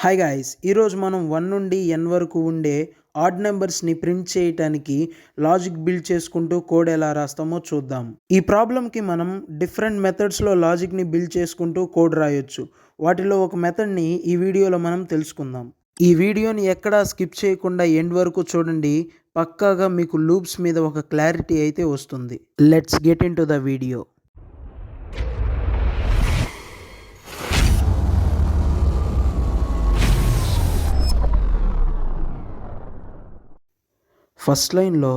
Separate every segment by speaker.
Speaker 1: Hi guys, ఈరోజు మనం 1 నుండి n వరకు ఉండే ఆడ్ నెంబర్స్ని ప్రింట్ చేయటానికి లాజిక్ బిల్డ్ చేసుకుంటూ కోడ్ ఎలా రాస్తామో చూద్దాం. ఈ ప్రాబ్లంకి మనం డిఫరెంట్ మెథడ్స్లో లాజిక్ని బిల్డ్ చేసుకుంటూ కోడ్ రాయొచ్చు. వాటిలో ఒక మెథడ్ని ఈ వీడియోలో మనం తెలుసుకుందాం. ఈ వీడియోని ఎక్కడా స్కిప్ చేయకుండా ఎండ్ వరకు చూడండి. పక్కాగా మీకు లూప్స్ మీద ఒక క్లారిటీ అయితే వస్తుంది. Let's get in to the video. First లైన్లో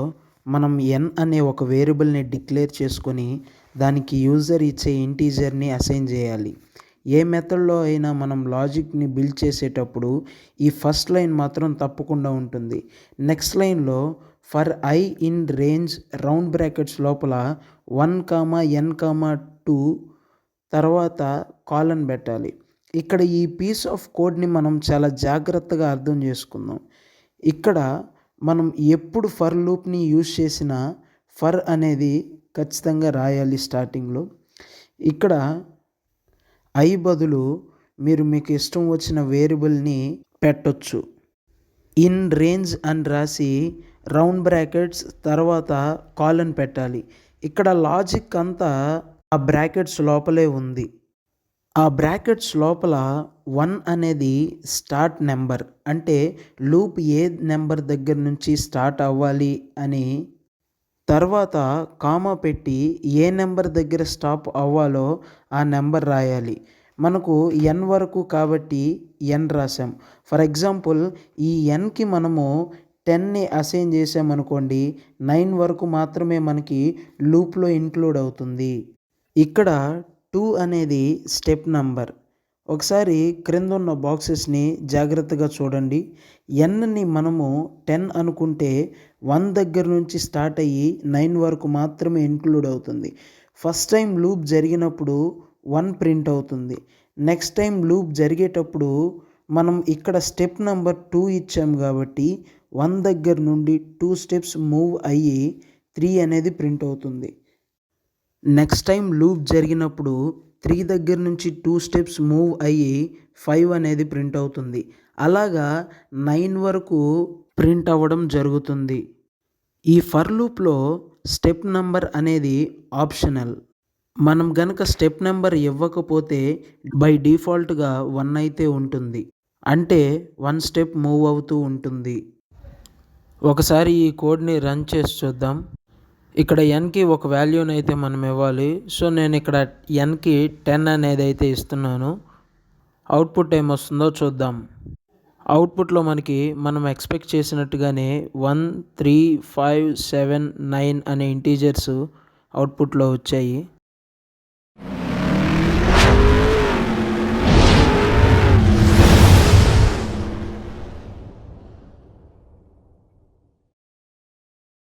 Speaker 1: మనం n అనే ఒక వేరియబుల్ని డిక్లేర్ చేసుకొని దానికి యూజర్ ఇచ్చే ఇంటీజర్ని అసైన్ చేయాలి. ఏ మెథడ్లో అయినా మనం లాజిక్ని బిల్డ్ చేసేటప్పుడు ఈ ఫస్ట్ లైన్ మాత్రం తప్పకుండా ఉంటుంది. నెక్స్ట్ లైన్లో for I in range round brackets లోపల 1, n, 2 తర్వాత కాలన్ పెట్టాలి. ఇక్కడ ఈ పీస్ ఆఫ్ కోడ్ని మనం చాలా జాగ్రత్తగా అర్థం చేసుకుందాం. ఇక్కడ మనం ఎప్పుడు ఫర్ లూప్ని యూజ్ చేసినా ఫర్ అనేది ఖచ్చితంగా రాయాలి స్టార్టింగ్లో. ఇక్కడ ఐ బదులు మీరు మీకు ఇష్టం వచ్చిన వేరియబుల్ని పెట్టొచ్చు. ఇన్ రేంజ్ అని రాసి రౌండ్ బ్రాకెట్స్ తర్వాత కాలన్ పెట్టాలి. ఇక్కడ లాజిక్ అంతా ఆ బ్రాకెట్స్ లోపలే ఉంది. ఆ బ్రాకెట్స్ లోపల 1 అనేది స్టార్ట్ నెంబర్, అంటే లూప్ ఏ నెంబర్ దగ్గర నుంచి స్టార్ట్ అవ్వాలి అని, తర్వాత కామా పెట్టి ఏ నెంబర్ దగ్గర స్టాప్ అవ్వాలో ఆ నెంబర్ రాయాలి. మనకు n వరకు కాబట్టి n రాసాం. ఫర్ ఎగ్జాంపుల్ ఈ nకి మనము 10ని అసైన్ చేసామనుకోండి, 9 వరకు మాత్రమే మనకి లూప్లో ఇంక్లూడ్ అవుతుంది. ఇక్కడ 2 అనేది స్టెప్ నంబర్. ఒకసారి క్రింద ఉన్న బాక్సెస్ని జాగ్రత్తగా చూడండి. nని మనము 10 అనుకుంటే 1 దగ్గర నుంచి స్టార్ట్ అయ్యి 9 వరకు మాత్రమే ఇంక్లూడ్ అవుతుంది. ఫస్ట్ టైం లూప్ జరిగినప్పుడు 1 ప్రింట్ అవుతుంది. నెక్స్ట్ టైం లూప్ జరిగేటప్పుడు మనం ఇక్కడ స్టెప్ నెంబర్ 2 ఇచ్చాం కాబట్టి 1 దగ్గర నుండి 2 స్టెప్స్ మూవ్ అయ్యి 3 అనేది ప్రింట్ అవుతుంది. నెక్స్ట్ టైం లూప్ జరిగినప్పుడు 3 దగ్గర నుంచి 2 స్టెప్స్ మూవ్ అయ్యి 5 అనేది ప్రింట్ అవుతుంది. అలాగా 9 వరకు ప్రింట్ అవ్వడం జరుగుతుంది. ఈ ఫర్ లూప్లో స్టెప్ నెంబర్ అనేది ఆప్షనల్. మనం గనక స్టెప్ నెంబర్ ఇవ్వకపోతే బై డిఫాల్ట్గా 1 అయితే ఉంటుంది, అంటే 1 స్టెప్ మూవ్ అవుతూ ఉంటుంది. ఒకసారి ఈ కోడ్ని రన్ చేసి చూద్దాం. ఇక్కడ nకి ఒక వాల్యూని అయితే మనం ఇవ్వాలి. సో నేను ఇక్కడ nకి 10 అనేది అయితే ఇస్తున్నాను. అవుట్పుట్ ఏమొస్తుందో చూద్దాం. అవుట్పుట్లో మనకి మనం ఎక్స్పెక్ట్ చేసినట్టుగానే 1, 3, 5, 7, 9 అనే ఇంటీజర్స్ అవుట్పుట్లో వచ్చాయి.